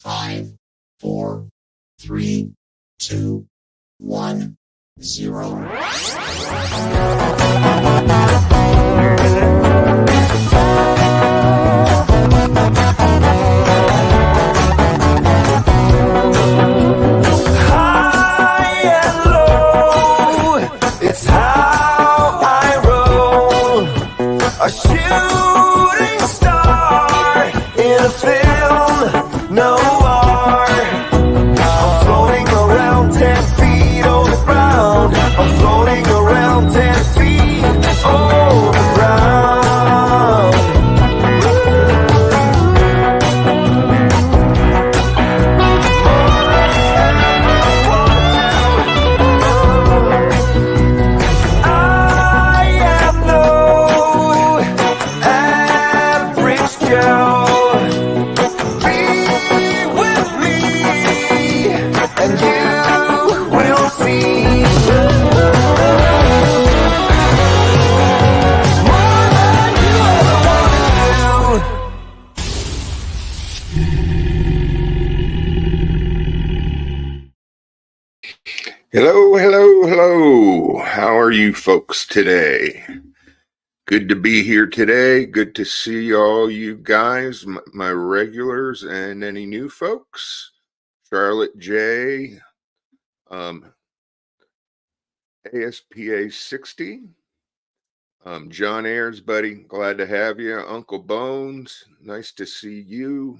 5, 4, 3, 2, 1, 0. A shooting star in a film noir. I'm floating around 10 feet on the ground. I'm floating around 10 feet on the ground. Hello. How are you folks today? Good to be here today. Good to see all you guys, my regulars and any new folks. Charlotte J, ASPA 60, John Ayers, buddy, glad to have you. Uncle Bones, nice to see you.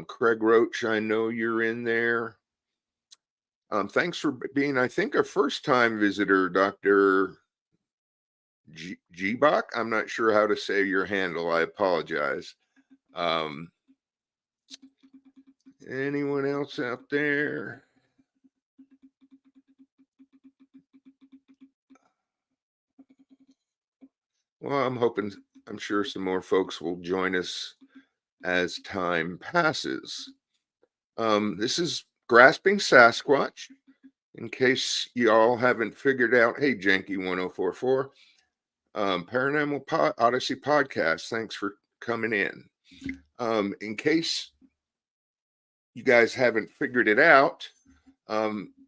Craig Roach, I know you're in there. Thanks for being, I think, a first-time visitor, Dr. Gbach. I'm not sure how to say your handle. I apologize. Anyone else out there? Well, I'm sure some more folks will join us as time passes. This is Grasping Sasquatch. In case y'all haven't figured out, hey, Janky 1044, Paranormal Odyssey podcast. Thanks for coming in. In case you guys haven't figured it out,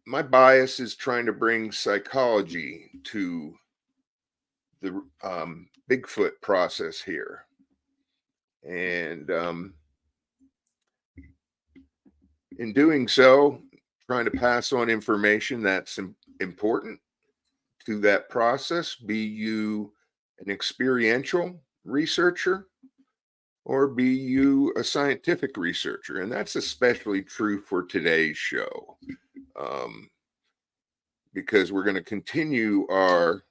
my bias is trying to bring psychology to the Bigfoot process here. And in doing so, trying to pass on information that's important to that process, be you an experiential researcher or be you a scientific researcher. And that's especially true for today's show, because we're going to continue our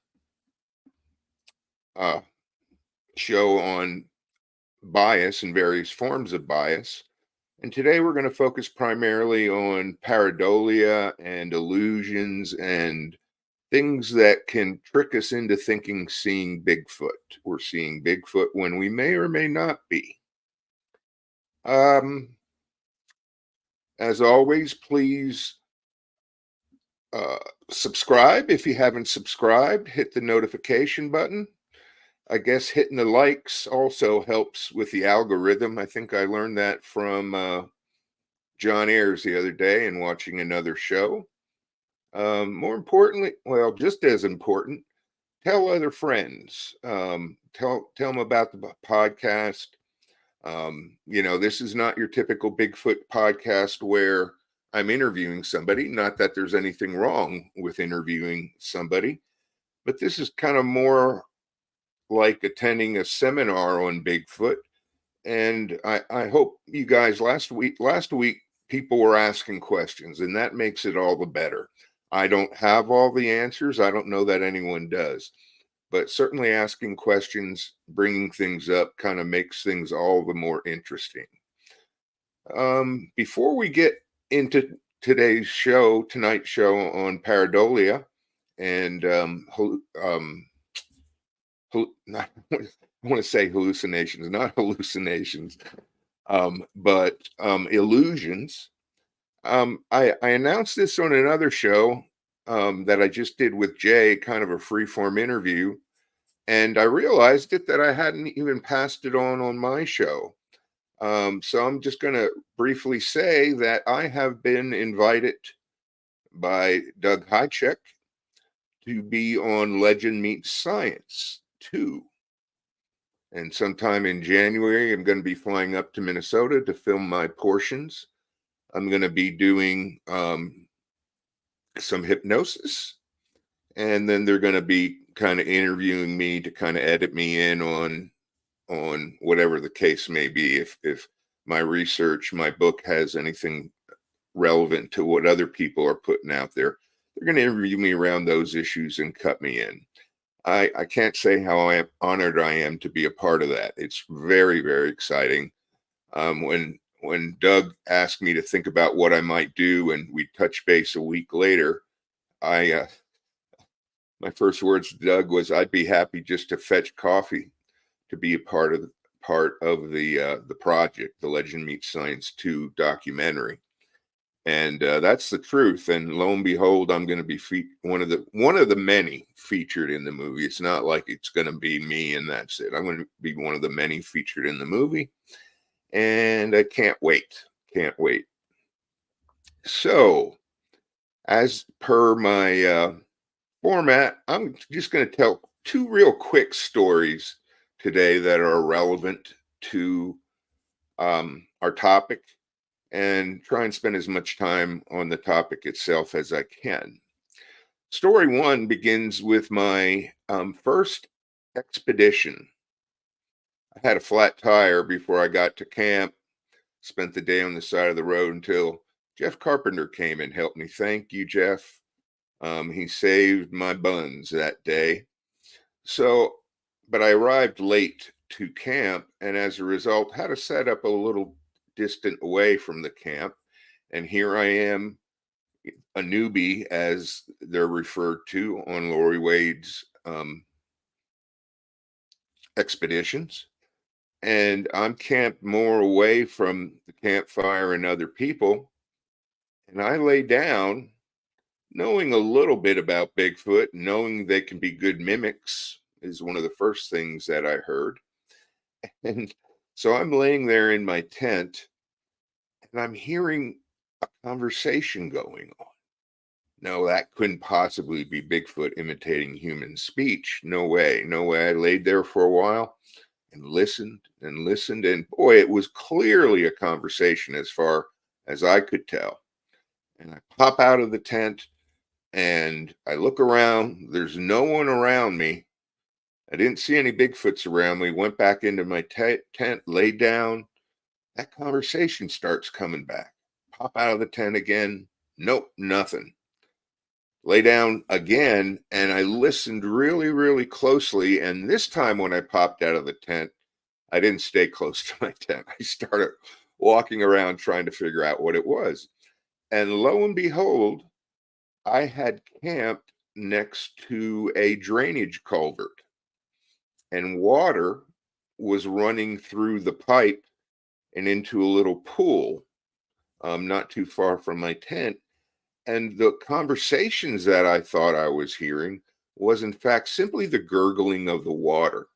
show on bias and various forms of bias. And today we're going to focus primarily on pareidolia and illusions and things that can trick us into thinking seeing Bigfoot or seeing Bigfoot when we may or may not be. As always, please subscribe if you haven't subscribed. Hit the notification button. I guess hitting the likes also helps with the algorithm. I think I learned that from John Ayers the other day and watching another show. More importantly, well, just as important, tell other friends. Tell them about the podcast. This is not your typical Bigfoot podcast where I'm interviewing somebody. Not that there's anything wrong with interviewing somebody, but this is kind of more like attending a seminar on Bigfoot. And I hope you guys last week people were asking questions, and that makes it all the better. I don't have all the answers. I don't know that anyone does, but certainly asking questions, bringing things up kind of makes things all the more interesting. Before we get into tonight's show on Pareidolia and I want to say hallucinations, not hallucinations, but illusions. I announced this on another show that I just did with Jay, kind of a free-form interview, and I realized that I hadn't even passed it on my show. So I'm just going to briefly say that I have been invited by Doug Hychek to be on Legend Meets Science 2. And sometime in January, I'm going to be flying up to Minnesota to film my portions. I'm going to be doing some hypnosis, and then they're going to be kind of interviewing me to kind of edit me in on whatever the case may be. If my research, my book has anything relevant to what other people are putting out there, they're going to interview me around those issues and cut me in. I can't say how honored I am to be a part of that. It's very, very exciting. When Doug asked me to think about what I might do, and we touch base a week later, my first words to Doug was, "I'd be happy just to fetch coffee to be a part of the project, the Legend Meets Science 2 documentary." And that's the truth. And lo and behold, I'm going to be one of the many featured in the movie. It's not like it's going to be me and that's it. I'm going to be one of the many featured in the movie, and I can't wait. Can't wait. So, as per my format, I'm just going to tell two real quick stories today that are relevant to our topic, and try and spend as much time on the topic itself as I can. Story one begins with my first expedition. I had a flat tire before I got to camp, spent the day on the side of the road until Jeff Carpenter came and helped me. Thank you, Jeff. He saved my buns that day. But I arrived late to camp, and as a result, had to set up a little distant away from the camp. And here I am, a newbie, as they're referred to on Lori Wade's expeditions. And I'm camped more away from the campfire and other people. And I lay down, knowing a little bit about Bigfoot, knowing they can be good mimics, is one of the first things that I heard. And so I'm laying there in my tent, and I'm hearing a conversation going on. No, that couldn't possibly be Bigfoot imitating human speech. No way, no way. I laid there for a while and listened and listened, and boy, it was clearly a conversation as far as I could tell. And I pop out of the tent and I look around. There's no one around me. I didn't see any Bigfoots around me. Went back into my tent, laid down. That conversation starts coming back. Pop out of the tent again. Nope, nothing. Lay down again, and I listened really, really closely. And this time when I popped out of the tent, I didn't stay close to my tent. I started walking around trying to figure out what it was. And lo and behold, I had camped next to a drainage culvert, and water was running through the pipe and into a little pool not too far from my tent. And the conversations that I thought I was hearing was in fact simply the gurgling of the water.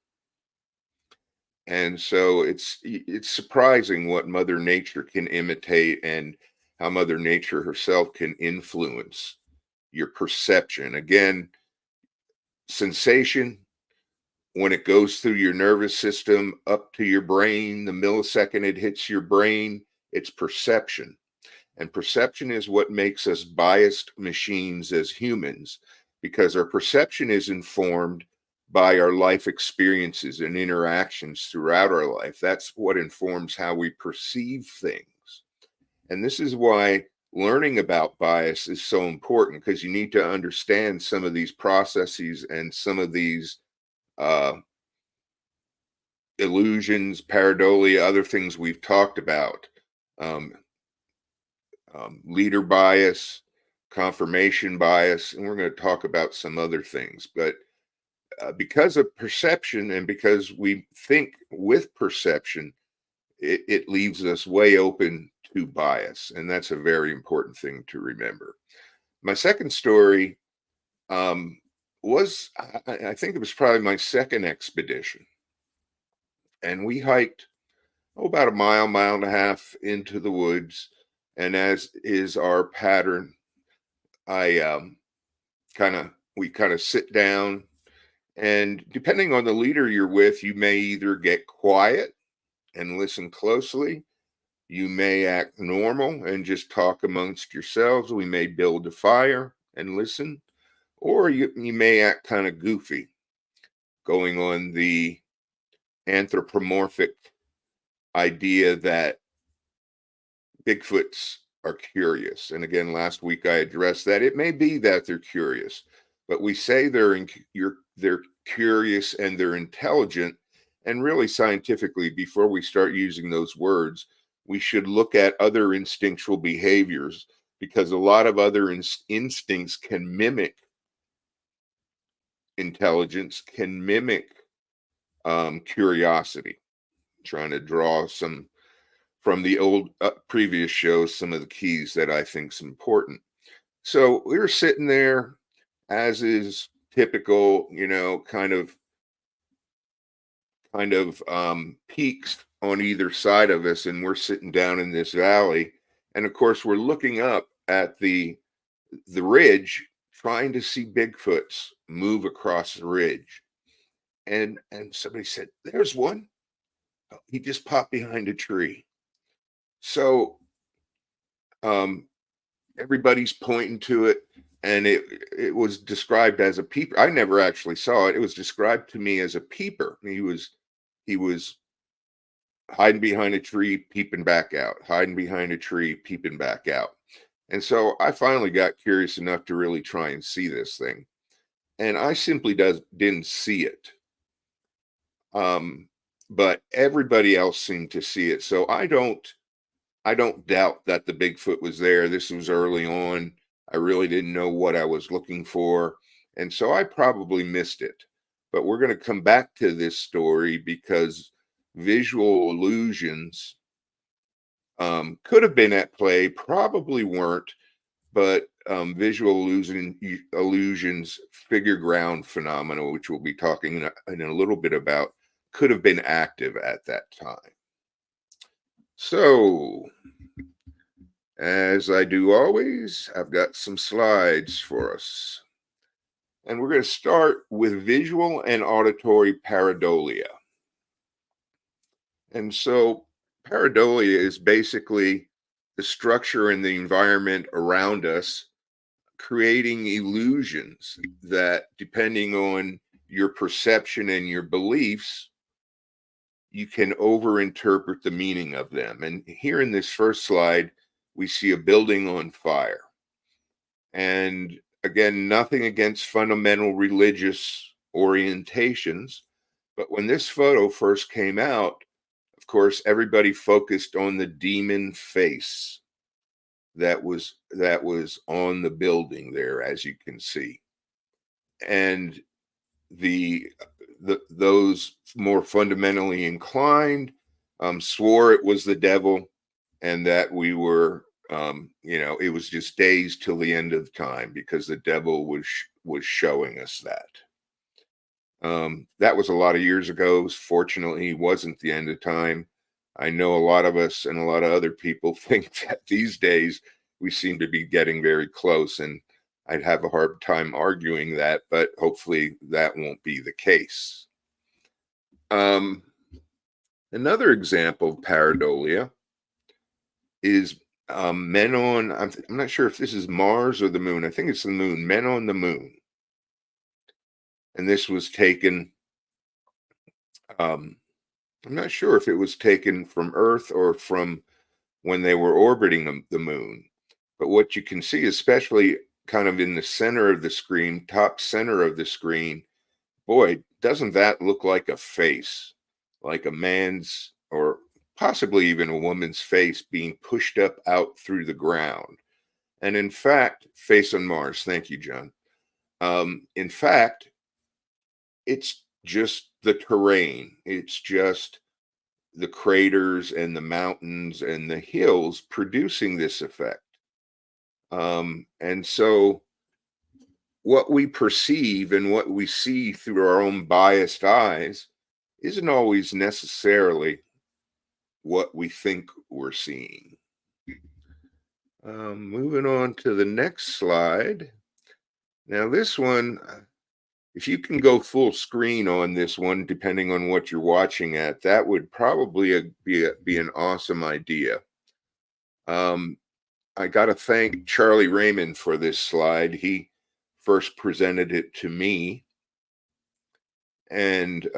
And so it's surprising what Mother Nature can imitate, and how Mother Nature herself can influence your perception. Again, sensation, when it goes through your nervous system up to your brain, the millisecond it hits your brain, it's perception. And perception is what makes us biased machines as humans, because our perception is informed by our life experiences and interactions throughout our life. That's what informs how we perceive things. And this is why learning about bias is so important, because you need to understand some of these processes and some of these illusions, pareidolia, other things we've talked about, leader bias, confirmation bias, and we're going to talk about some other things. But because of perception, and because we think with perception, it leaves us way open to bias, and that's a very important thing to remember. My second story was, I think it was probably my second expedition. And we hiked about a mile, mile and a half into the woods. And as is our pattern, I we kind of sit down, and depending on the leader you're with, you may either get quiet and listen closely. You may act normal and just talk amongst yourselves. We may build a fire and listen, or you may act kind of goofy, going on the anthropomorphic idea that Bigfoots are curious. And again, last week I addressed that. It may be that they're curious, but we say they're curious and they're intelligent. And really, scientifically, before we start using those words, we should look at other instinctual behaviors, because a lot of other instincts can mimic intelligence, can mimic curiosity. Trying to draw some from the old previous shows, some of the keys that I think is important. So we were sitting there, as is typical, kind of peaks on either side of us, and we're sitting down in this valley, and of course we're looking up at the ridge, trying to see Bigfoots move across the ridge. And somebody said, "There's one. He just popped behind a tree." So everybody's pointing to it, and it was described as a peeper. I never actually saw it. It was described to me as a peeper. He was hiding behind a tree, peeping back out, hiding behind a tree, peeping back out. And so I finally got curious enough to really try and see this thing, and I simply didn't see it. But everybody else seemed to see it. So I don't doubt that the Bigfoot was there. This was early on. I really didn't know what I was looking for, and so I probably missed it. But we're going to come back to this story because visual illusions could have been at play, probably weren't, but visual illusions, figure ground phenomena, which we'll be talking in a little bit about, could have been active at that time. So, as I do always, I've got some slides for us. And we're going to start with visual and auditory pareidolia. And so pareidolia is basically the structure and the environment around us creating illusions that, depending on your perception and your beliefs, you can overinterpret the meaning of them. And here in this first slide, we see a building on fire. And again, nothing against fundamental religious orientations, but when this photo first came out, of course, everybody focused on the demon face that was on the building there, as you can see. And those more fundamentally inclined swore it was the devil, and that we were it was just days till the end of time, because the devil was showing us that. That was a lot of years ago. Fortunately, it wasn't the end of time. I know a lot of us and a lot of other people think that these days we seem to be getting very close, and I'd have a hard time arguing that, but hopefully that won't be the case. Another example of pareidolia is men on, I'm not sure if this is Mars or the moon. I think it's the moon, men on the moon. And this was taken, I'm not sure if it was taken from Earth or from when they were orbiting the moon. But what you can see, especially kind of in the center of the screen, top center of the screen, boy, doesn't that look like a face, like a man's or possibly even a woman's face being pushed up out through the ground. And in fact, face on Mars. Thank you, John. In fact, it's just the terrain. It's just the craters and the mountains and the hills producing this effect. And so what we perceive and what we see through our own biased eyes isn't always necessarily what we think we're seeing. Moving on to the next slide. Now this one, if you can go full screen on this one, depending on what you're watching at, that would probably be an awesome idea. I got to thank Charlie Raymond for this slide. He first presented it to me, and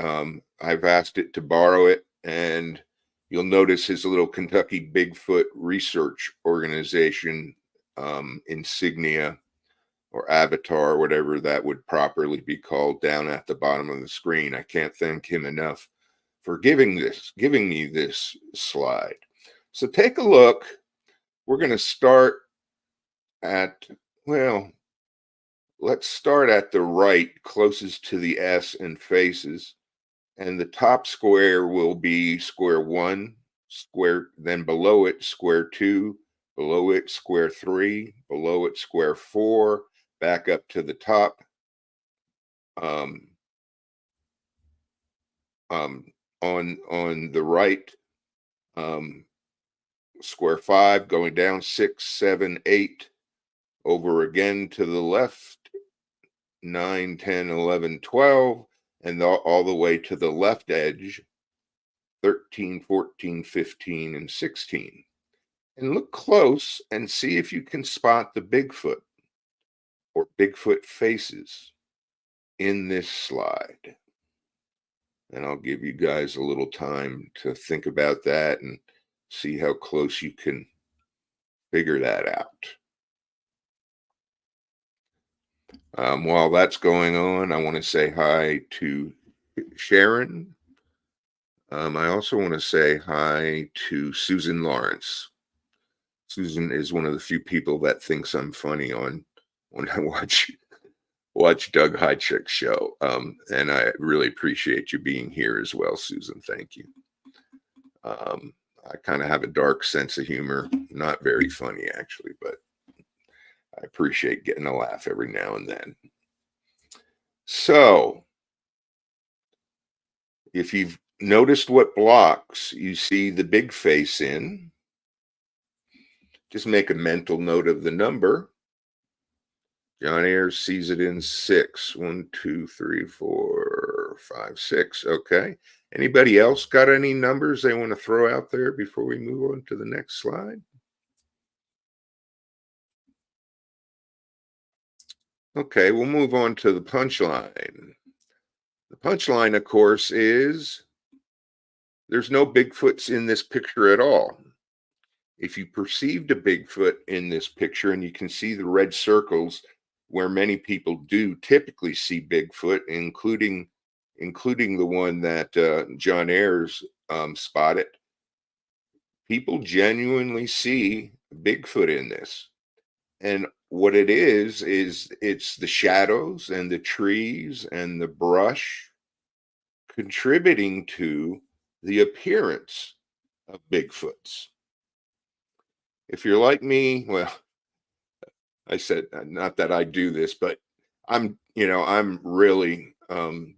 I've asked it to borrow it, and you'll notice his little Kentucky Bigfoot Research Organization insignia or avatar, whatever that would properly be called, down at the bottom of the screen. I can't thank him enough for giving me this slide. So take a look. We're going to start at, well, let's start at the right, closest to the S and faces. And the top square will be square 1, square, then below it, square 2, below it, square 3, below it, square 4, back up to the top. On the right, square 5, going down 6, 7, 8, over again to the left, 9, 10, 11, 12, and all the way to the left edge, 13, 14, 15, and 16. And look close and see if you can spot the Bigfoot or Bigfoot faces in this slide. And I'll give you guys a little time to think about that and see how close you can figure that out. While that's going on, I want to say hi to Sharon. I also want to say hi to Susan Lawrence. Susan is one of the few people that thinks I'm funny when I watch Doug Hychick's show. And I really appreciate you being here as well, Susan. Thank you. I kind of have a dark sense of humor. Not very funny, actually, but I appreciate getting a laugh every now and then. So, if you've noticed what blocks you see the big face in, just make a mental note of the number. John Ayers sees it in 6. 1, 2, 3, 4, 5, 6. Okay. Anybody else got any numbers they want to throw out there before we move on to the next slide? Okay, we'll move on to the punchline. The punchline, of course, is there's no Bigfoots in this picture at all. If you perceived a Bigfoot in this picture, and you can see the red circles where many people do typically see Bigfoot, including the one that John Ayers spotted, people genuinely see Bigfoot in this. And what it is it's the shadows and the trees and the brush contributing to the appearance of Bigfoots. If you're like me, well, I said, not that I do this, but I'm really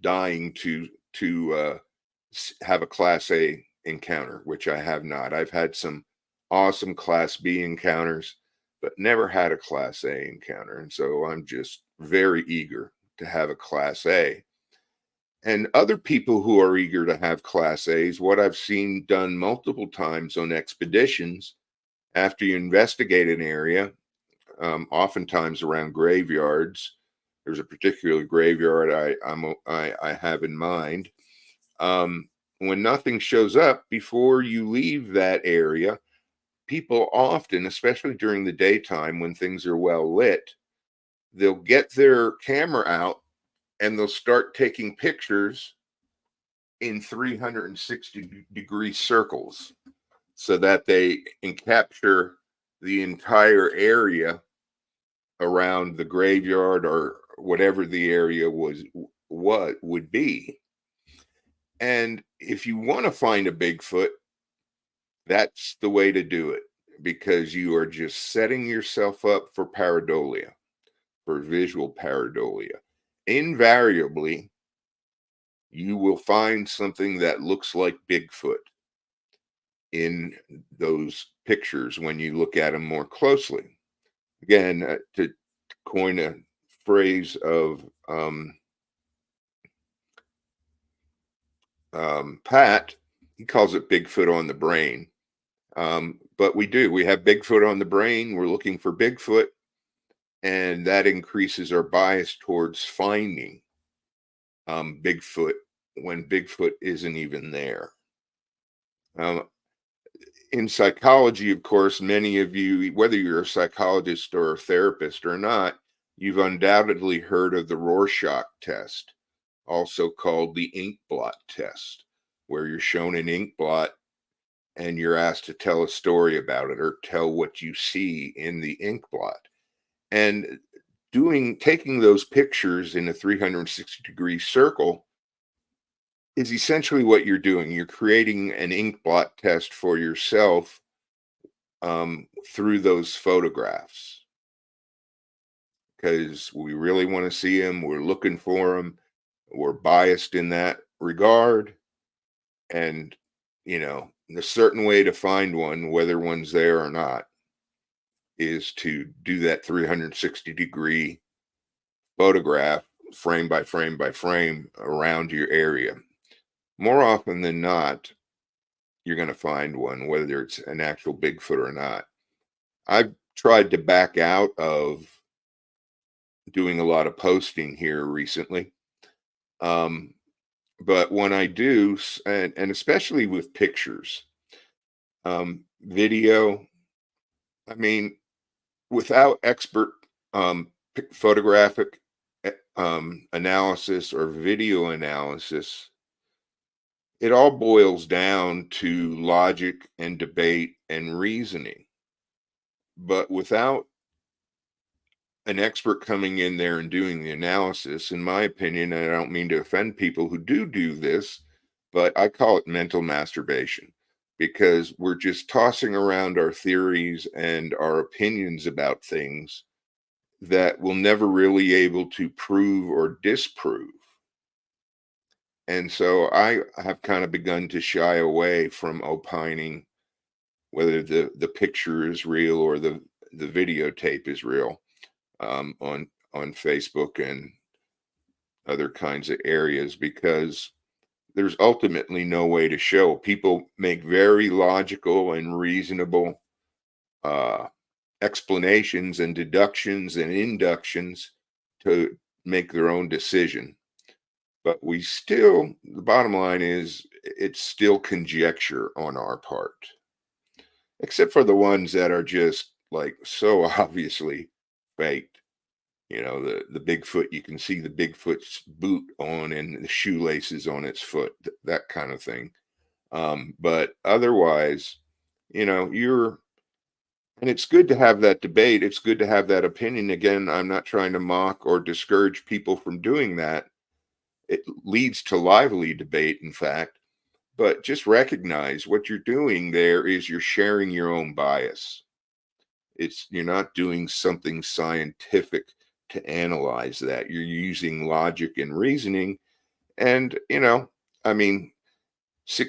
dying to have a Class A encounter, which I have not. I've had some awesome Class B encounters, but never had a Class A encounter. And so I'm just very eager to have a Class A. And other people who are eager to have Class A's, what I've seen done multiple times on expeditions, after you investigate an area, oftentimes around graveyards, there's a particular graveyard I have in mind. When nothing shows up, before you leave that area, people often, especially during the daytime when things are well lit, they'll get their camera out and they'll start taking pictures in 360-degree circles so that they can capture the entire area around the graveyard or whatever the area would be. And if you want to find a Bigfoot, that's the way to do it, because you are just setting yourself up for pareidolia, for visual pareidolia. Invariably, you will find something that looks like Bigfoot in those pictures when you look at them more closely. Again, to coin a phrase of Pat, he calls it Bigfoot on the brain. But we have Bigfoot on the brain. We're looking for Bigfoot, and that increases our bias towards finding Bigfoot when Bigfoot isn't even there. In psychology, of course, many of you, whether you're a psychologist or a therapist or not, you've undoubtedly heard of the Rorschach test, also called the ink blot test, where you're shown an ink blot and you're asked to tell a story about it or tell what you see in the ink blot. And taking those pictures in a 360-degree circle is essentially what you're doing. You're creating an ink blot test for yourself through those photographs, because we really want to see them. We're looking for them. We're biased in that regard. And, a certain way to find one, whether one's there or not, is to do that 360-degree photograph, frame by frame by frame, around your area. More often than not, you're going to find one, whether it's an actual Bigfoot or not. I've tried to back out of doing a lot of posting here recently. But when I do, and especially with pictures, video, without expert photographic analysis or video analysis, it all boils down to logic and debate and reasoning. But without an expert coming in there and doing the analysis, in my opinion, and I don't mean to offend people who do this, but I call it mental masturbation, because we're just tossing around our theories and our opinions about things that we'll never really able to prove or disprove. And so I have kind of begun to shy away from opining whether the picture is real or the videotape is real on Facebook and other kinds of areas, because there's ultimately no way to show. People make very logical and reasonable explanations and deductions and inductions to make their own decision. But the bottom line is, it's still conjecture on our part, except for the ones that are just like so obviously faked. The Bigfoot, you can see the Bigfoot's boot on and the shoelaces on its foot, that kind of thing. But otherwise, and it's good to have that debate. It's good to have that opinion. Again, I'm not trying to mock or discourage people from doing that. It leads to lively debate, in fact, but just recognize what you're doing there is you're sharing your own bias. You're not doing something scientific to analyze that. You're using logic and reasoning. And,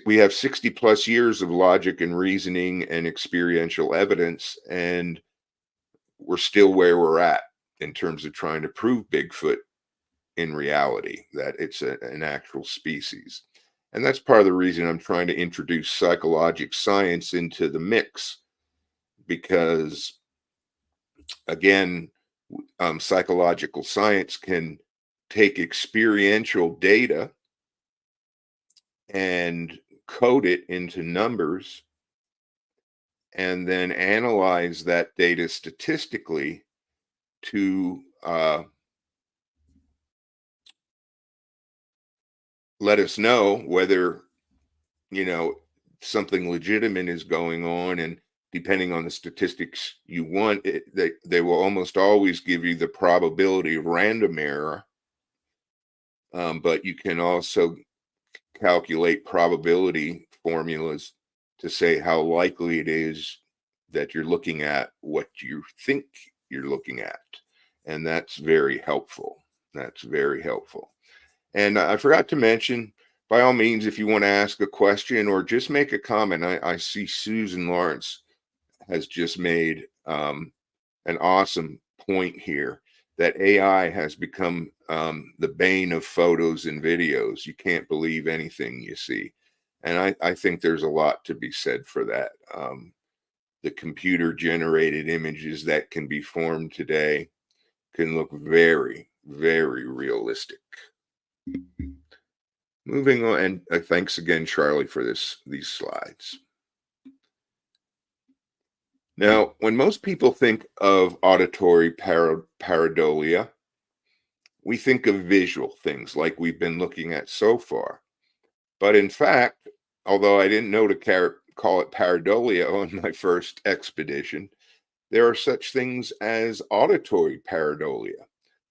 we have 60 plus years of logic and reasoning and experiential evidence, and we're still where we're at in terms of trying to prove Bigfoot in reality, that it's an actual species. And that's part of the reason I'm trying to introduce psychologic science into the mix, because again, psychological science can take experiential data and code it into numbers and then analyze that data statistically to let us know whether something legitimate is going on. And depending on the statistics you want, they will almost always give you the probability of random error, but you can also calculate probability formulas to say how likely it is that you're looking at what you think you're looking at. And that's very helpful. And I forgot to mention, by all means, if you want to ask a question or just make a comment, I see Susan Lawrence has just made an awesome point here that AI has become the bane of photos and videos. You can't believe anything you see. And I think there's a lot to be said for that. The computer generated images that can be formed today can look very, very realistic. Moving on, and thanks again, Charlie, for these slides. Now, when most people think of auditory pareidolia, we think of visual things like we've been looking at so far. But in fact, although I didn't know to call it pareidolia on my first expedition, there are such things as auditory pareidolia.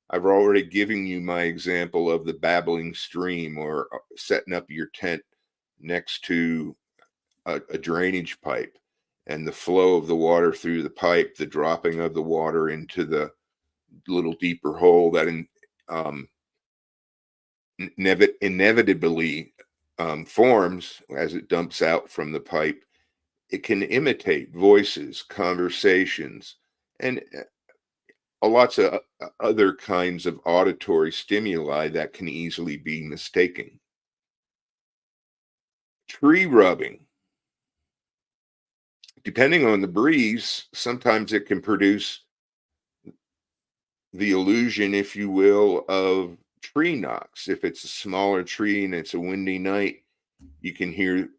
I've already given you my example of the babbling stream or setting up your tent next to a drainage pipe and the flow of the water through the pipe, the dropping of the water into the little deeper hole that inevitably forms as it dumps out from the pipe. It can imitate voices, conversations, and lots of other kinds of auditory stimuli that can easily be mistaken. Tree rubbing. Depending on the breeze, sometimes it can produce the illusion, if you will, of tree knocks. If it's a smaller tree and it's a windy night, you can hear,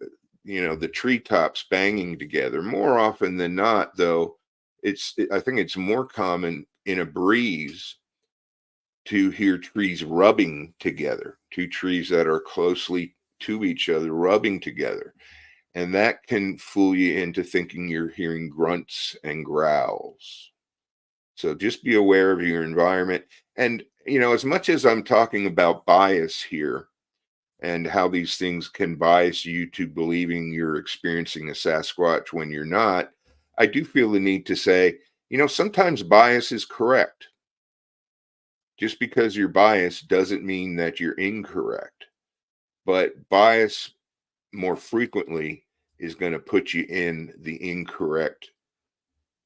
the treetops banging together. More often than not, though, I think it's more common in a breeze to hear trees rubbing together, two trees that are closely to each other rubbing together. And that can fool you into thinking you're hearing grunts and growls. So just be aware of your environment. And, as much as I'm talking about bias here and how these things can bias you to believing you're experiencing a Sasquatch when you're not, I do feel the need to say, sometimes bias is correct. Just because you're biased doesn't mean that you're incorrect. But bias more frequently is going to put you in the incorrect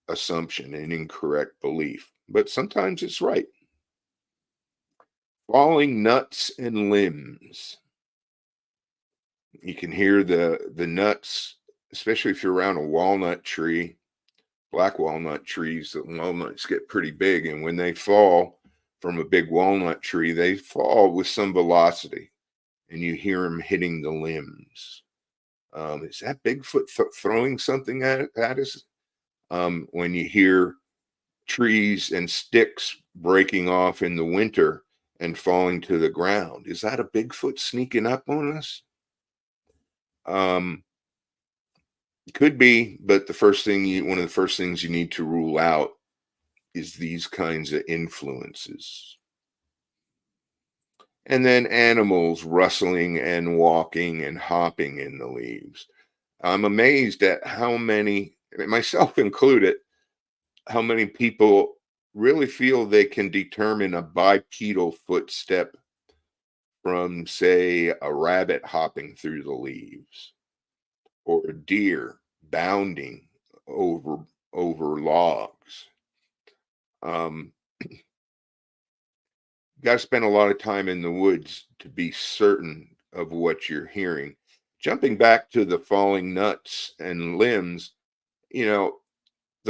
assumption and incorrect belief. But sometimes it's right. Falling nuts and limbs. You can hear the nuts, especially if you're around a walnut tree. Black walnut trees, the walnuts get pretty big, and when they fall from a big walnut tree, they fall with some velocity, and you hear them hitting the limbs. Is that Bigfoot throwing something at us? When you hear trees and sticks breaking off in the winter and falling to the ground, is that a Bigfoot sneaking up on us? Could be, but one of the first things you need to rule out is these kinds of influences. And then animals rustling and walking and hopping in the leaves. I'm amazed at how many, myself included, how many people really feel they can determine a bipedal footstep from, say, a rabbit hopping through the leaves or a deer bounding over logs. Got to spend a lot of time in the woods to be certain of what you're hearing. Jumping back to the falling nuts and limbs, the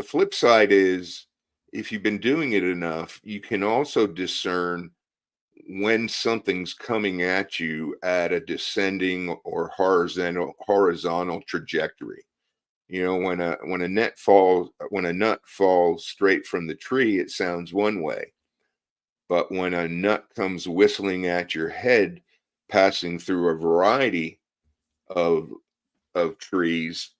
flip side is if you've been doing it enough, you can also discern when something's coming at you at a descending or horizontal trajectory. When a nut falls straight from the tree, it sounds one way. But when a nut comes whistling at your head, passing through a variety of trees,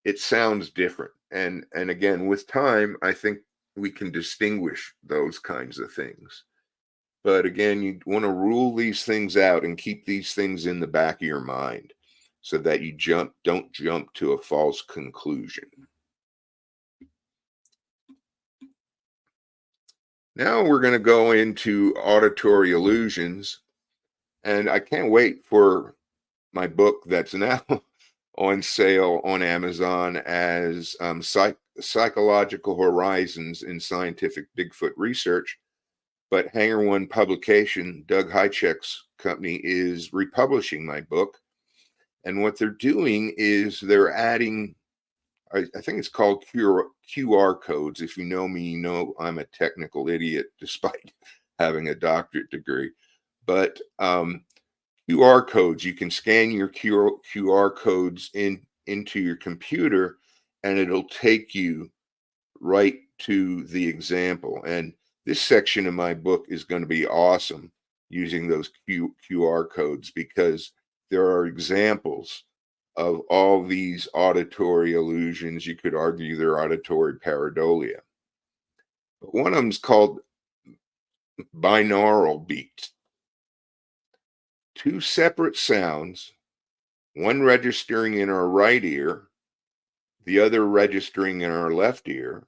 it sounds different. And again, with time, I think we can distinguish those kinds of things. But again, you want to rule these things out and keep these things in the back of your mind so that you don't jump to a false conclusion. Now we're going to go into auditory illusions, and I can't wait for my book that's now on sale on Amazon as Psychological Horizons in Scientific Bigfoot Research. But Hanger One Publication, Doug Hychek's company, is republishing my book. And what they're doing is they're adding, I think it's called QR codes. If you know me, you know I'm a technical idiot despite having a doctorate degree. But QR codes, you can scan your QR codes into your computer, and it'll take you right to the example. And this section of my book is going to be awesome using those QR codes, because there are examples of all these auditory illusions. You could argue they're auditory pareidolia. But one of them is called binaural beats. Two separate sounds, one registering in our right ear, the other registering in our left ear,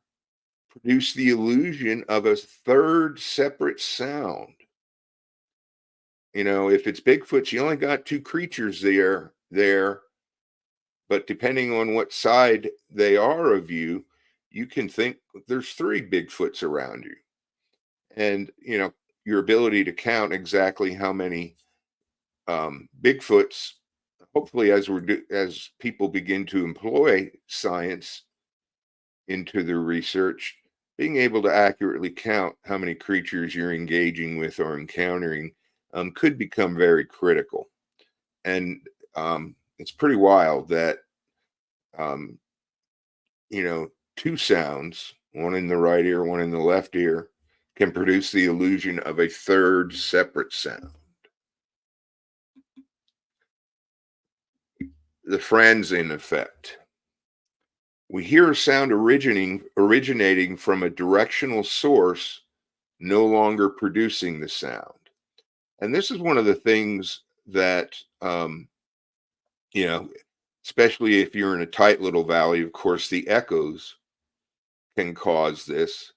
produce the illusion of a third separate sound. You know, if it's Bigfoot, you only got two creatures there, but depending on what side they are of you, you can think there's three Bigfoots around you. And, you know, your ability to count exactly how many Bigfoots, hopefully as people begin to employ science into their research, being able to accurately count how many creatures you're engaging with or encountering could become very critical. And it's pretty wild that, you know, two sounds, one in the right ear, one in the left ear, can produce the illusion of a third separate sound. The Franzen effect. We hear a sound originating from a directional source, no longer producing the sound. And this is one of the things that, you know, especially if you're in a tight little valley, of course, the echoes can cause this.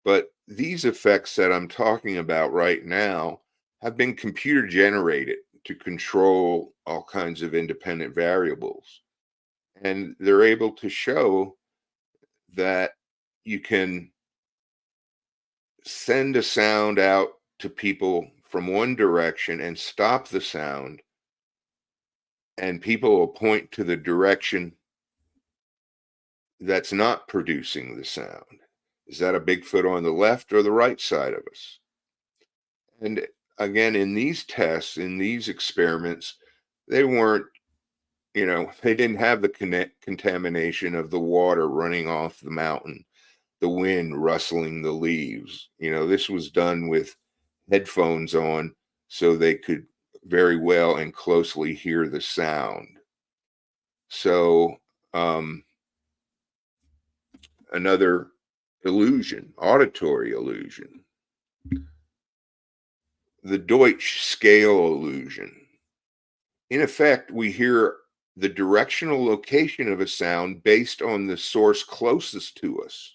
But these effects that I'm talking about right now have been computer generated to control all kinds of independent variables. And they're able to show that you can send a sound out to people from one direction and stop the sound, and people will point to the direction that's not producing the sound. Is that a Bigfoot on the left or the right side of us? And again, in these tests, in these experiments, they weren't, you know, they didn't have the contamination of the water running off the mountain, the wind rustling the leaves. You know, this was done with headphones on so they could very well and closely hear the sound. So, another illusion, auditory illusion, the Deutsch scale illusion. In effect, we hear the directional location of a sound based on the source closest to us.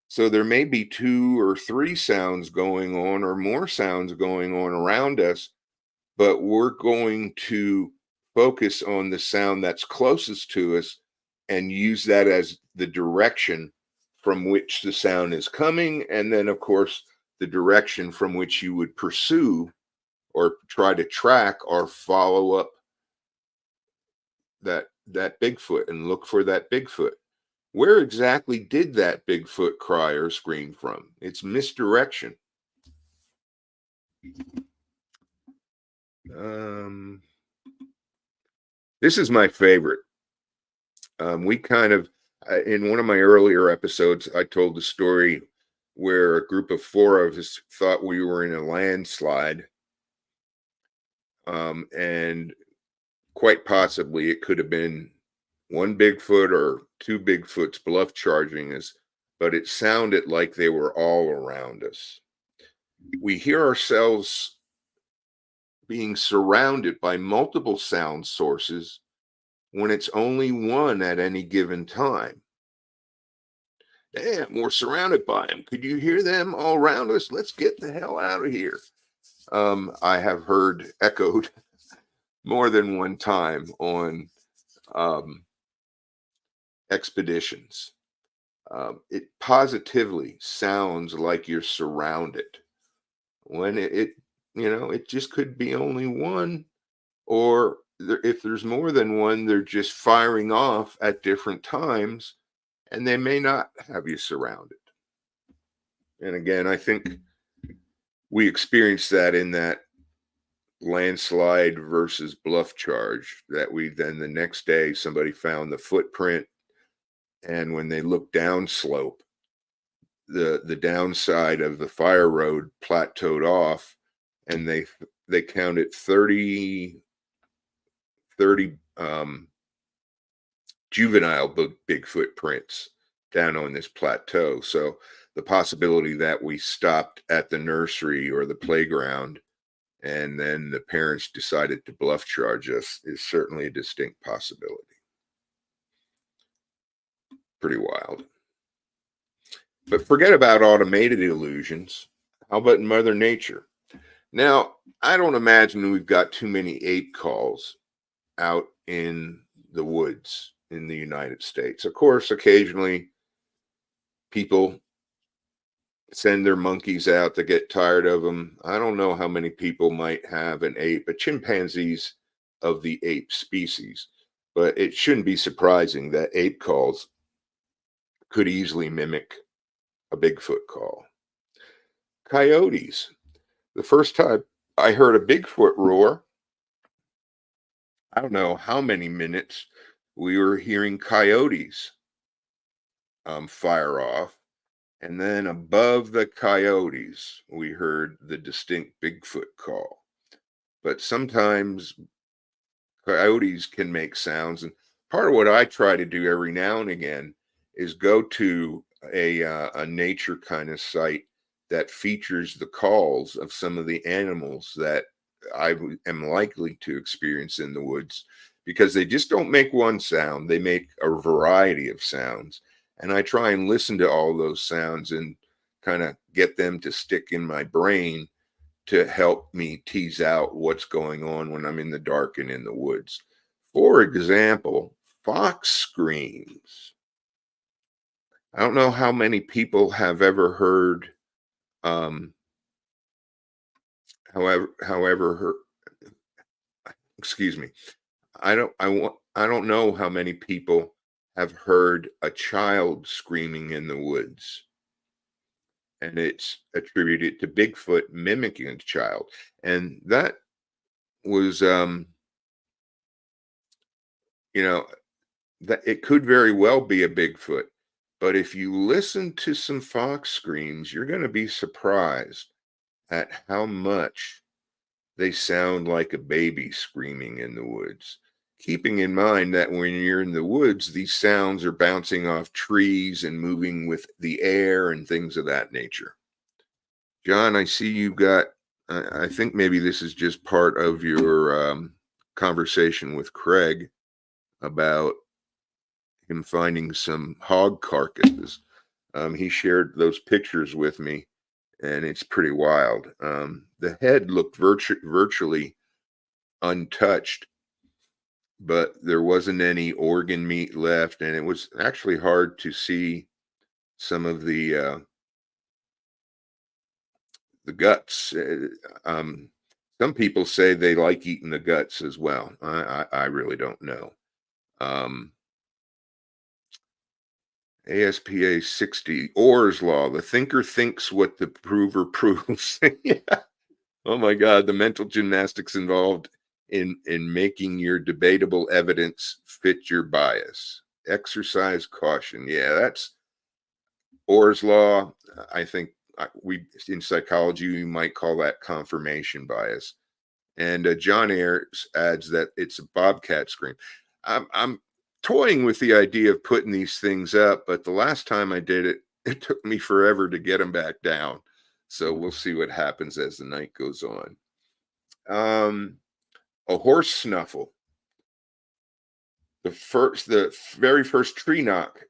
So there may be two or three sounds going on or more sounds going on around us, but we're going to focus on the sound that's closest to us and use that as the direction from which the sound is coming. And then, of course, the direction from which you would pursue or try to track or follow up that Bigfoot and look for that Bigfoot. Where exactly did that Bigfoot cry or scream from? It's misdirection. This is my favorite. We kind of, in one of my earlier episodes, I told the story where a group of four of us thought we were in a landslide. And quite possibly it could have been one Bigfoot or two Bigfoots bluff charging us, but it sounded like they were all around us. We hear ourselves being surrounded by multiple sound sources when it's only one at any given time. Damn, we're surrounded by them. Could you hear them all around us? Let's get the hell out of here. I have heard echoed more than one time on expeditions. It positively sounds like you're surrounded when it just could be only one, or if there's more than one, they're just firing off at different times and they may not have you surrounded. And again, I think we experienced that in that landslide versus bluff charge that we then the next day somebody found the footprint, and when they looked downslope, the downside of the fire road plateaued off, and they counted 30 juvenile Bigfoot prints down on this plateau. So the possibility that we stopped at the nursery or the playground and then the parents decided to bluff charge us is certainly a distinct possibility. Pretty wild. But forget about automated illusions. How about Mother Nature? Now, I don't imagine we've got too many ape calls out in the woods in the United States. Of course, occasionally people send their monkeys out to get tired of them. I don't know how many people might have an ape, but chimpanzees of the ape species. But it shouldn't be surprising that ape calls could easily mimic a Bigfoot call. Coyotes. The first time I heard a Bigfoot roar, I don't know how many minutes we were hearing coyotes fire off. And then above the coyotes, we heard the distinct Bigfoot call. But sometimes coyotes can make sounds. And part of what I try to do every now and again is go to a nature kind of site that features the calls of some of the animals that I am likely to experience in the woods, because they just don't make one sound. They make a variety of sounds. And I try and listen to all those sounds and kind of get them to stick in my brain to help me tease out what's going on when I'm in the dark and in the woods. For example, fox screams. I don't know how many people have ever heard, excuse me. I don't know how many people have heard a child screaming in the woods, and it's attributed to Bigfoot mimicking a child. And that was, that it could very well be a Bigfoot. But if you listen to some fox screams, you're going to be surprised at how much they sound like a baby screaming in the woods. Keeping in mind that when you're in the woods, these sounds are bouncing off trees and moving with the air and things of that nature. John, I see you got, I think maybe this is just part of your conversation with Craig about him finding some hog carcasses. He shared those pictures with me, and it's pretty wild. The head looked virtually untouched, but there wasn't any organ meat left, and it was actually hard to see some of the guts. Some people say they like eating the guts as well. I really don't know. ASPA 60, Orr's Law, the thinker thinks what the prover proves. Yeah. Oh my God, the mental gymnastics involved in making your debatable evidence fit your bias. Exercise caution. Yeah, that's Orr's Law. I think we in psychology we might call that confirmation bias. And John Ayers adds that it's a bobcat scream. I'm toying with the idea of putting these things up, but the last time I did it, it took me forever to get them back down. So we'll see what happens as the night goes on. A horse snuffle. The very first tree knock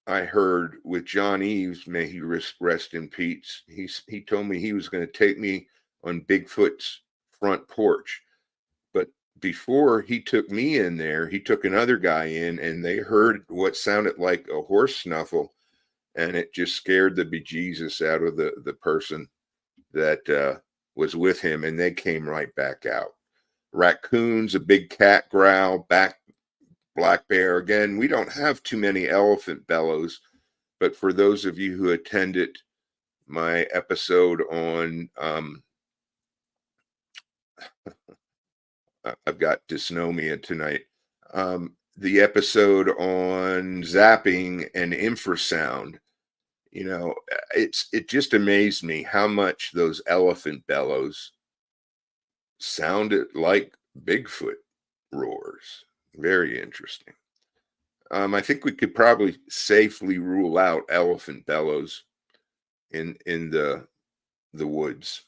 I heard with John Eves, may he rest in peace. He told me he was going to take me on Bigfoot's front porch, but before he took me in there, he took another guy in, and they heard what sounded like a horse snuffle, and it just scared the bejesus out of the person that was with him, and they came right back out. Raccoons, a big cat growl, black bear. Again, we don't have too many elephant bellows, but for those of you who attended my episode on I've got dysnomia tonight. The episode on zapping and infrasound, it just amazed me how much those elephant bellows sounded like Bigfoot roars. Very interesting. I think we could probably safely rule out elephant bellows in the woods.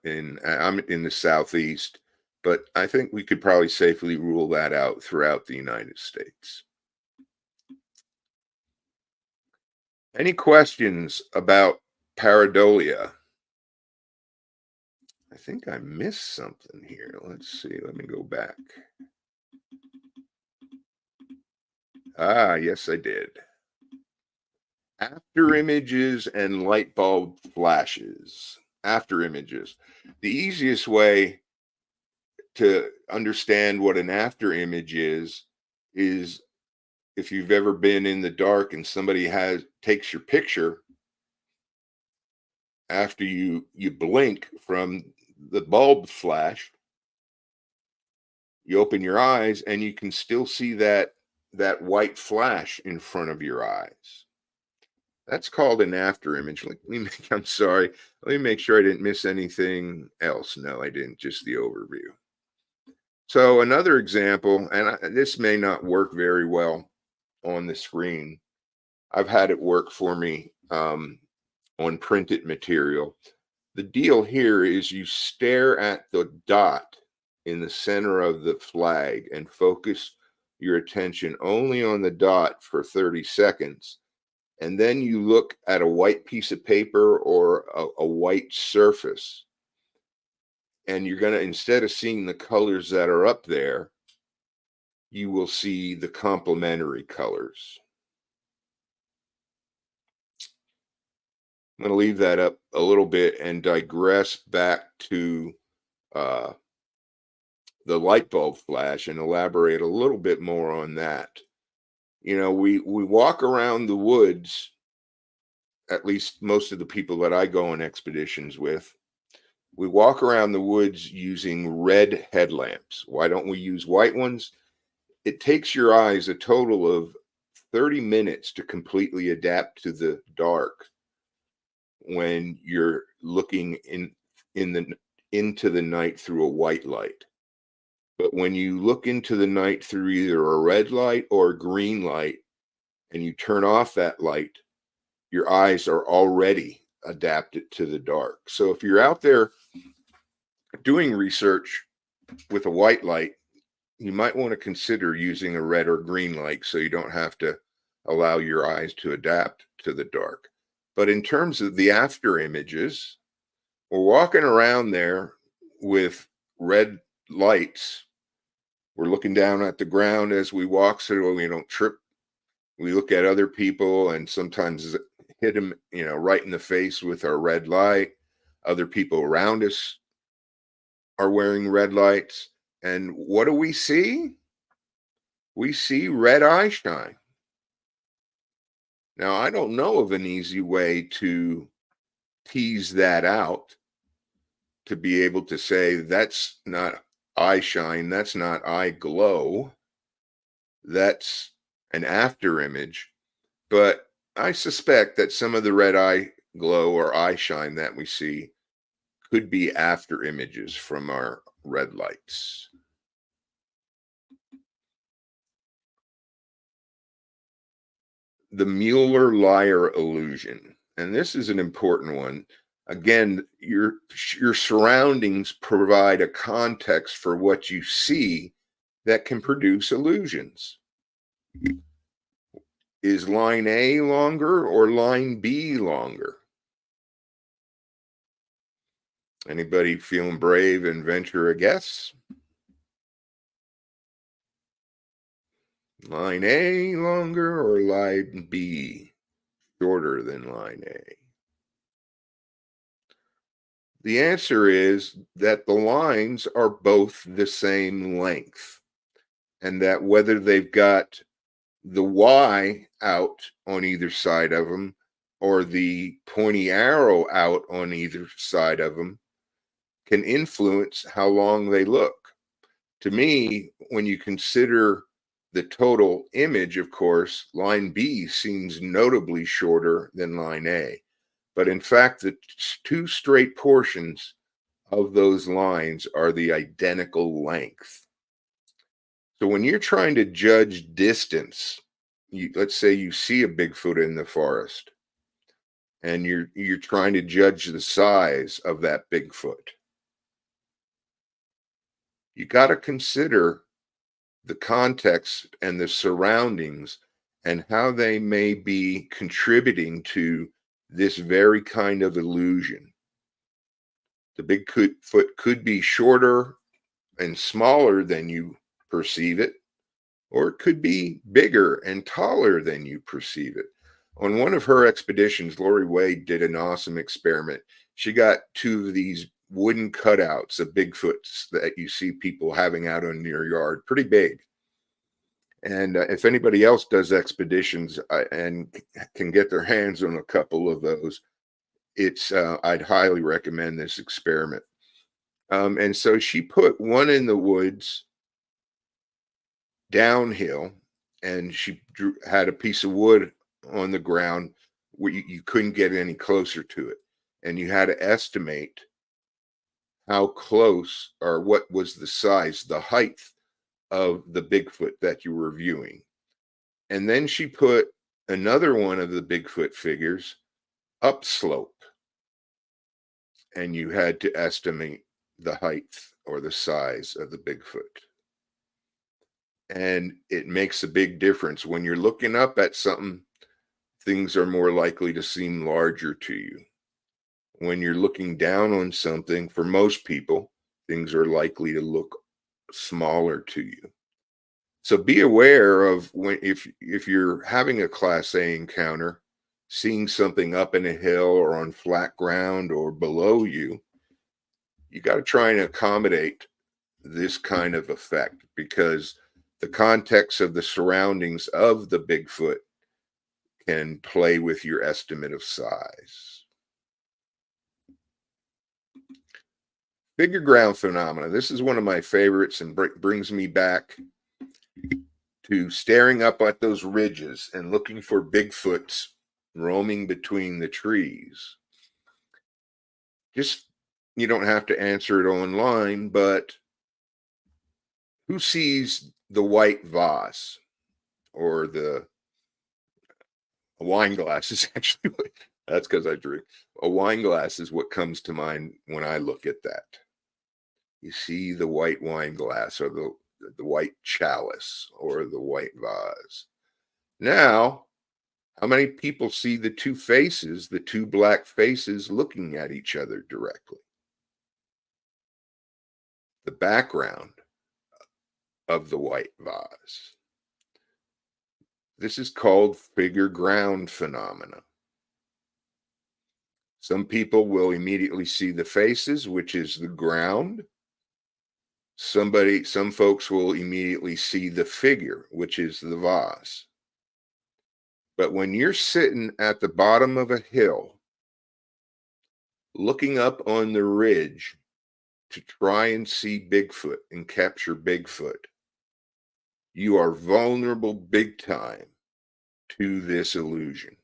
I'm in the southeast, but I think we could probably safely rule that out throughout the United States. Any questions about pareidolia? I think I missed something here. Let's see. Let me go back. Yes, I did. After images and light bulb flashes. After images. The easiest way to understand what an after image is if you've ever been in the dark and somebody takes your picture after you blink from the bulb flash, you open your eyes and you can still see that white flash in front of your eyes. That's called an after image. I'm sorry. Let me make sure I didn't miss anything else. No, I didn't. Just the overview. So another example, and this may not work very well on the screen. I've had it work for me on printed material. The deal here is you stare at the dot in the center of the flag and focus your attention only on the dot for 30 seconds. And then you look at a white piece of paper or a white surface. And you're going to, instead of seeing the colors that are up there, you will see the complementary colors. I'm going to leave that up a little bit and digress back to the light bulb flash and elaborate a little bit more on that. We walk around the woods, at least most of the people that I go on expeditions with, we walk around the woods using red headlamps. Why don't we use white ones? It takes your eyes a total of 30 minutes to completely adapt to the dark when you're looking into the night through a white light. But when you look into the night through either a red light or a green light and you turn off that light, your eyes are already adapted to the dark. So if you're out there doing research with a white light, you might want to consider using a red or green light so you don't have to allow your eyes to adapt to the dark. But in terms of the after images, we're walking around there with red lights. We're looking down at the ground as we walk so we don't trip. We look at other people and sometimes hit them, right in the face with our red light. Other people around us are wearing red lights. And what do we see? We see red eye shine. Now, I don't know of an easy way to tease that out, to be able to say that's not eye shine, that's not eye glow, that's an after image. But I suspect that some of the red eye glow or eye shine that we see could be after images from our red lights. The Mueller-Lyer illusion. And this is an important one. Again, your surroundings provide a context for what you see that can produce illusions. Is line A longer or line B longer? Anybody feeling brave and venture a guess? Line A longer or line B shorter than line A? The answer is that the lines are both the same length, and that whether they've got the Y out on either side of them or the pointy arrow out on either side of them can influence how long they look. To me, when you consider the total image, of course, line B seems notably shorter than line A. But in fact, the two straight portions of those lines are the identical length. So when you're trying to judge distance, let's say you see a Bigfoot in the forest and you're trying to judge the size of that Bigfoot. You got to consider the context and the surroundings and how they may be contributing to this very kind of illusion. The Bigfoot could be shorter and smaller than you perceive it, or it could be bigger and taller than you perceive it. On one of her expeditions, Lori Wade did an awesome experiment. She got two of these wooden cutouts of Bigfoots that you see people having out in their yard, pretty big. And if anybody else does expeditions and can get their hands on a couple of those, I'd highly recommend this experiment. And so she put one in the woods downhill, and she had a piece of wood on the ground where you couldn't get any closer to it. And you had to estimate how close or what was the size, the height of the Bigfoot that you were viewing. And then she put another one of the Bigfoot figures upslope, and you had to estimate the height or the size of the Bigfoot. And it makes a big difference. When you're looking up at something, things are more likely to seem larger to you. When you're looking down on something, for most people, things are likely to look smaller to you. So be aware of if you're having a Class A encounter, seeing something up in a hill or on flat ground or below you, you got to try and accommodate this kind of effect, because the context of the surroundings of the Bigfoot can play with your estimate of size. Figure ground phenomena. This is one of my favorites and brings me back to staring up at those ridges and looking for Bigfoots roaming between the trees. You don't have to answer it online, but who sees the white vase or the wine glass is actually, that's because I drink. A wine glass is what comes to mind when I look at that. You see the white wine glass or the white chalice or the white vase. Now, how many people see the two faces, the two black faces looking at each other directly? The background of the white vase. This is called figure ground phenomena. Some people will immediately see the faces, which is the ground. Some folks will immediately see the figure, which is the vase. But when you're sitting at the bottom of a hill, looking up on the ridge to try and see Bigfoot and capture Bigfoot, you are vulnerable big time to this illusion,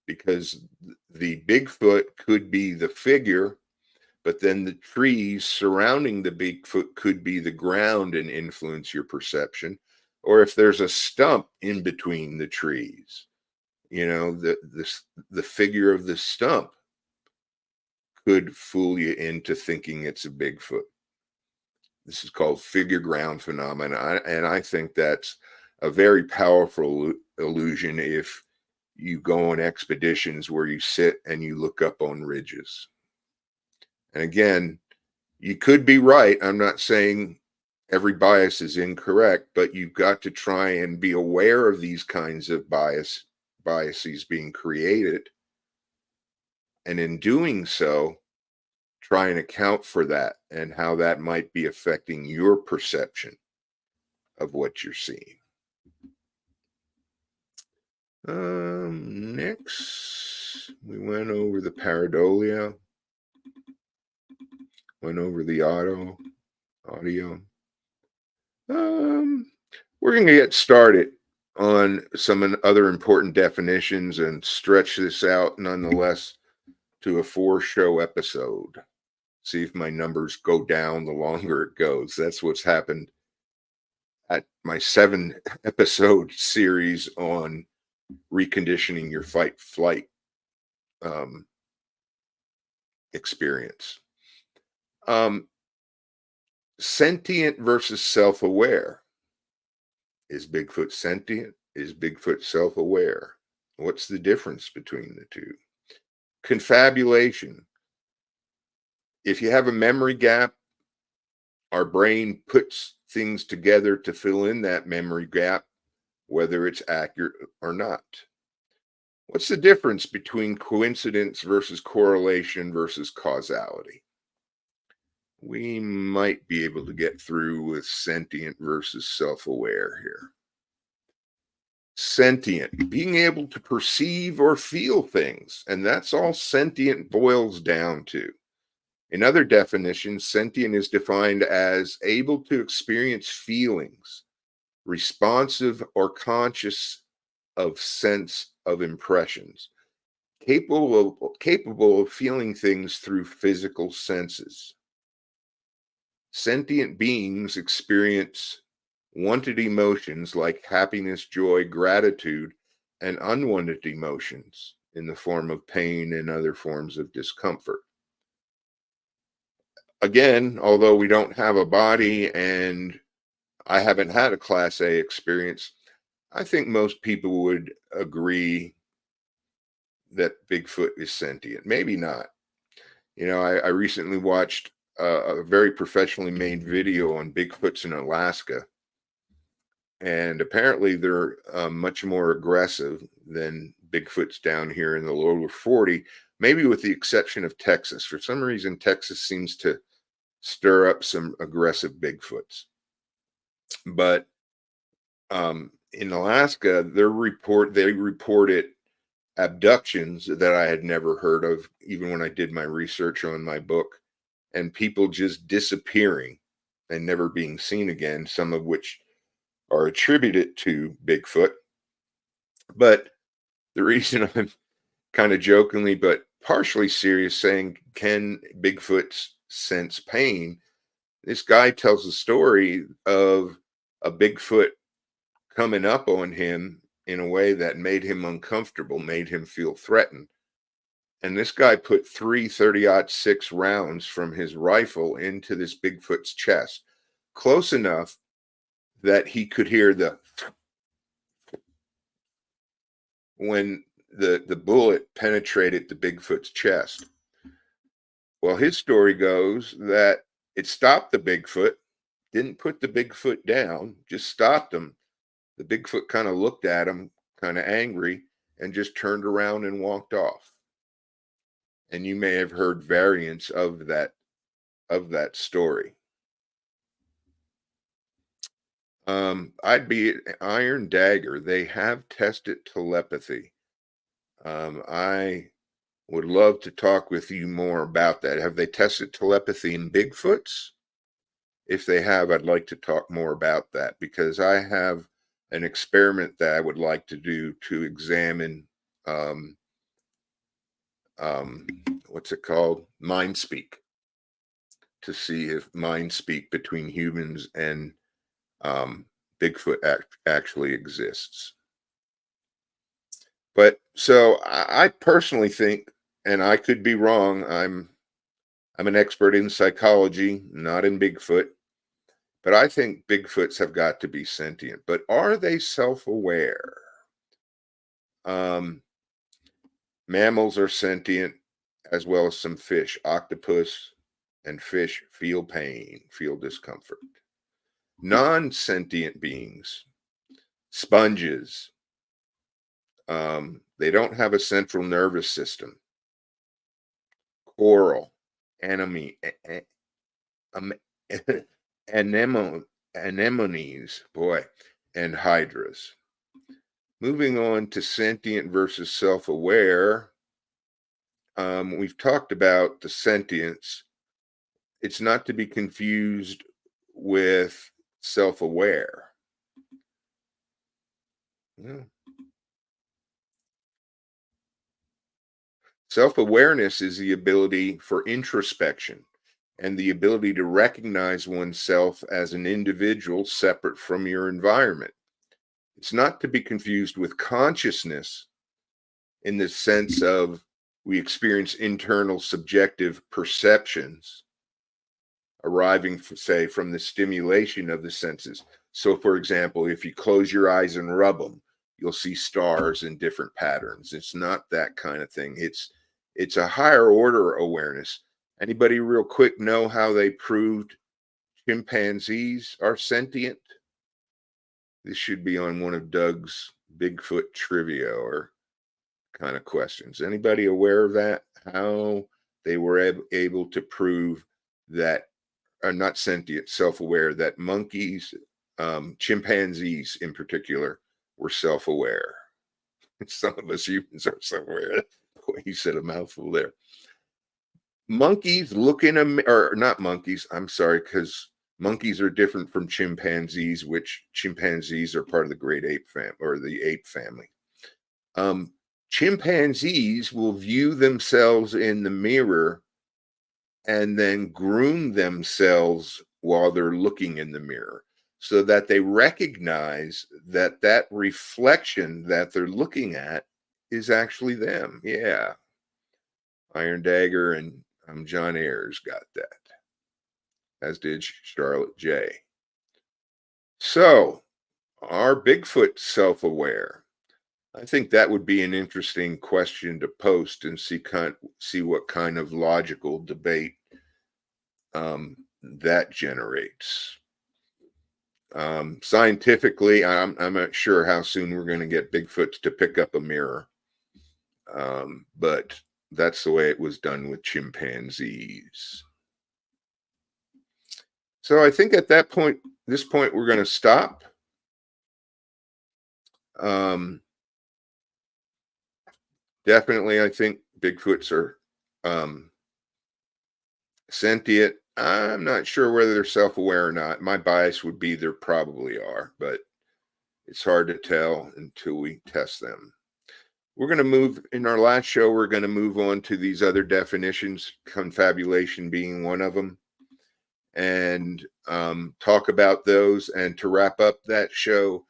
because the Bigfoot could be the figure, but then the trees surrounding the Bigfoot could be the ground and influence your perception. Or if there's a stump in between the trees, the figure of the stump could fool you into thinking it's a Bigfoot. This is called figure ground phenomena, and I think that's a very powerful illusion if you go on expeditions where you sit and you look up on ridges. And again, you could be right. I'm not saying every bias is incorrect, but you've got to try and be aware of these kinds of biases being created. And in doing so, try and account for that and how that might be affecting your perception of what you're seeing. Next, we went over the pareidolia, went over the audio. We're going to get started on some other important definitions and stretch this out nonetheless to a 4-show episode. See if my numbers go down the longer it goes. That's what's happened at my 7-episode series on reconditioning your fight-flight experience. Sentient versus self-aware. Is Bigfoot sentient? Is Bigfoot self-aware? What's the difference between the two? Confabulation. If you have a memory gap, our brain puts things together to fill in that memory gap, whether it's accurate or not. What's the difference between coincidence versus correlation versus causality? We might be able to get through with sentient versus self-aware here. Sentient, being able to perceive or feel things, and that's all sentient boils down to. In other definitions, sentient is defined as able to experience feelings, responsive or conscious of sense of impressions, capable of feeling things through physical senses. Sentient beings experience wanted emotions like happiness, joy, gratitude, and unwanted emotions in the form of pain and other forms of discomfort. Again, although we don't have a body and I haven't had a Class A experience, I think most people would agree that Bigfoot is sentient. Maybe not. You know, I recently watched a very professionally made video on Bigfoots in Alaska. And apparently they're much more aggressive than Bigfoots down here in the lower 40, maybe with the exception of Texas. For some reason, Texas seems to stir up some aggressive Bigfoots. But in Alaska, they reported abductions that I had never heard of, even when I did my research on my book, and people just disappearing and never being seen again, some of which are attributed to Bigfoot. But the reason I'm kind of jokingly, but partially serious, saying, can Bigfoots sense pain? This guy tells a story of a Bigfoot coming up on him in a way that made him uncomfortable, made him feel threatened. And this guy put 3 30-06 rounds from his rifle into this Bigfoot's chest, close enough that he could hear when the bullet penetrated the Bigfoot's chest. Well, his story goes that it stopped the Bigfoot, didn't put the Bigfoot down, just stopped him. The Bigfoot kind of looked at him, kind of angry, and just turned around and walked off. And you may have heard variants of that story. I'd be Iron Dagger. They have tested telepathy. I would love to talk with you more about that. Have they tested telepathy in Bigfoots? If they have, I'd like to talk more about that, because I have an experiment that I would like to do to examine what's it called? Mind speak, to see if mind speak between humans and Bigfoot actually exists. But so I personally think, and I could be wrong, I'm an expert in psychology, not in Bigfoot, but I think Bigfoots have got to be sentient. But are they self-aware? Mammals are sentient, as well as some fish. Octopus and fish feel pain, feel discomfort. non-sentient beings, sponges, they don't have a central nervous system. Coral, anemones, boy, and hydras. Moving on to sentient versus self-aware, we've talked about the sentience. It's not to be confused with self-aware. Self-awareness is the ability for introspection and the ability to recognize oneself as an individual separate from your environment. It's not to be confused with consciousness in the sense of we experience internal subjective perceptions arriving, say, from the stimulation of the senses. So, for example, if you close your eyes and rub them, you'll see stars in different patterns. It's not that kind of thing. It's a higher order awareness. Anybody real quick know how they proved chimpanzees are sentient? This should be on one of Doug's Bigfoot trivia or kind of questions. Anybody aware of that? How they were able to prove that, are not sentient, self-aware, that monkeys, chimpanzees in particular, were self-aware. Some of us humans are self-aware. Boy, he said a mouthful there. Monkeys look in a, or not monkeys, I'm sorry, because monkeys are different from chimpanzees, which chimpanzees are part of the great ape family, or the ape family. Chimpanzees will view themselves in the mirror and then groom themselves while they're looking in the mirror, so that they recognize that that reflection that they're looking at is actually them. Yeah. Iron Dagger and John Ayers got that, as did Charlotte J. So, are Bigfoot self-aware? I think that would be an interesting question to post and see what kind of logical debate that generates. Scientifically, I'm not sure how soon we're going to get Bigfoots to pick up a mirror, but that's the way it was done with chimpanzees. So I think at this point, we're going to stop. Definitely, I think Bigfoots are sentient. I'm not sure whether they're self-aware or not. My bias would be there probably are, but it's hard to tell until we test them. We're going to move, in our last show, we're going to move on to these other definitions, confabulation being one of them, and talk about those. And to wrap up that show,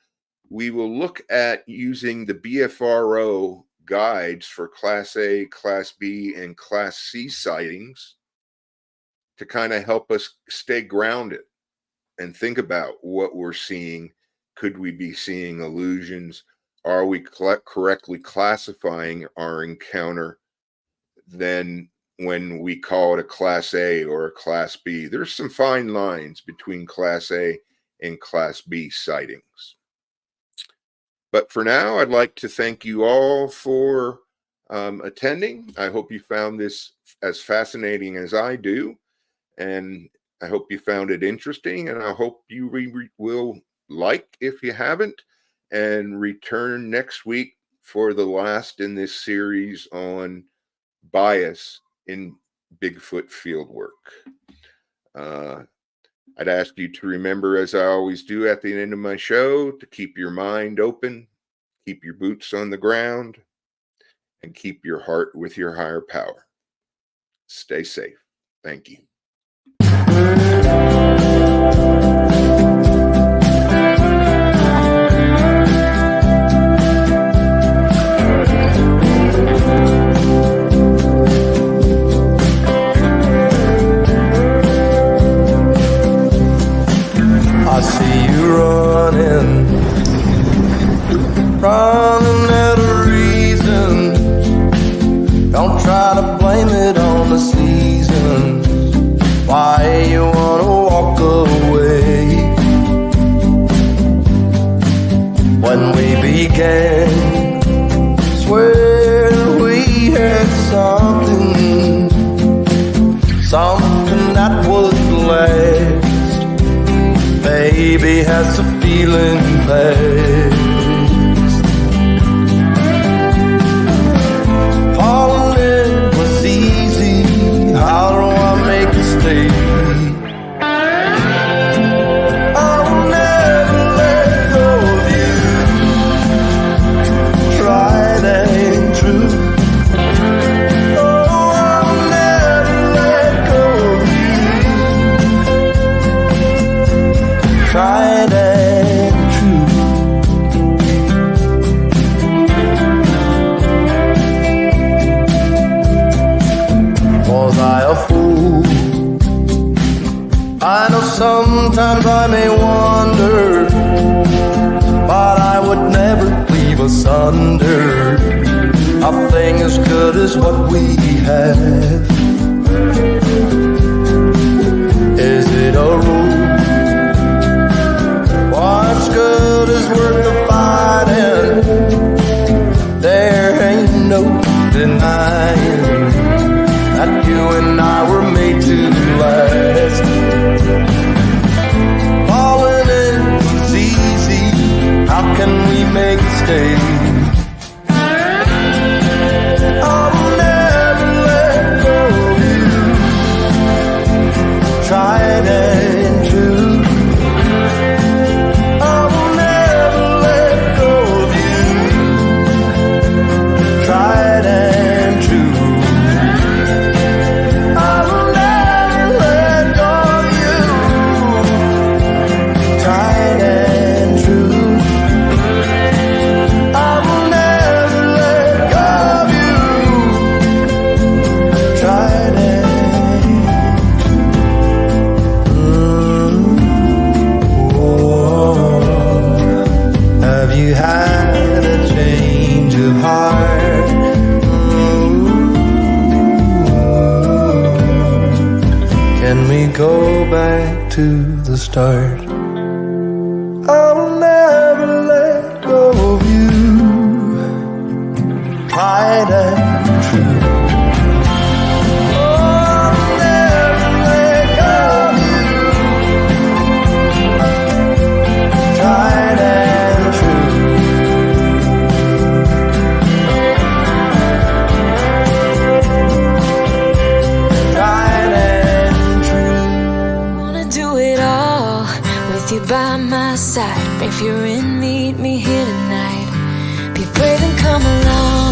we will look at using the BFRO guides for Class A, Class B, and Class C sightings to kind of help us stay grounded and think about what we're seeing. Could we be seeing illusions? Are we correctly classifying our encounter then when we call it a Class A or a Class B? There's some fine lines between Class A and Class B sightings. But for now, I'd like to thank you all for attending. I hope you found this as fascinating as I do, and I hope you found it interesting, and I hope you will like, if you haven't, and return next week for the last in this series on bias in Bigfoot fieldwork. I'd ask you to remember, as I always do at the end of my show, to keep your mind open, keep your boots on the ground, and keep your heart with your higher power. Stay safe. Thank you. I see you running out of reason. Don't try to blame it on the seasons. Maybe has the feeling passed. Falling in was easy. How do I make it stay? I'll never let go of you. Tried and true. Tried and true. Was I a fool? I know sometimes I may wonder, but I would never leave asunder a thing as good as what we have. Is it a rule? What's good is worth the fighting. There ain't no denying that you and I were made to last. Falling in was easy. How can we make it stay? I'll never let go of you. Tried and true. Tried and true. I will never let go of you. Tried and true. I will never let go of you. Tried and Have you had a change of heart? Can we go back to the start? I'll never let go of you. Tried and true. I'll never let go of you. Tried and true. By my side, if you're in, meet me here tonight. Be brave and come along.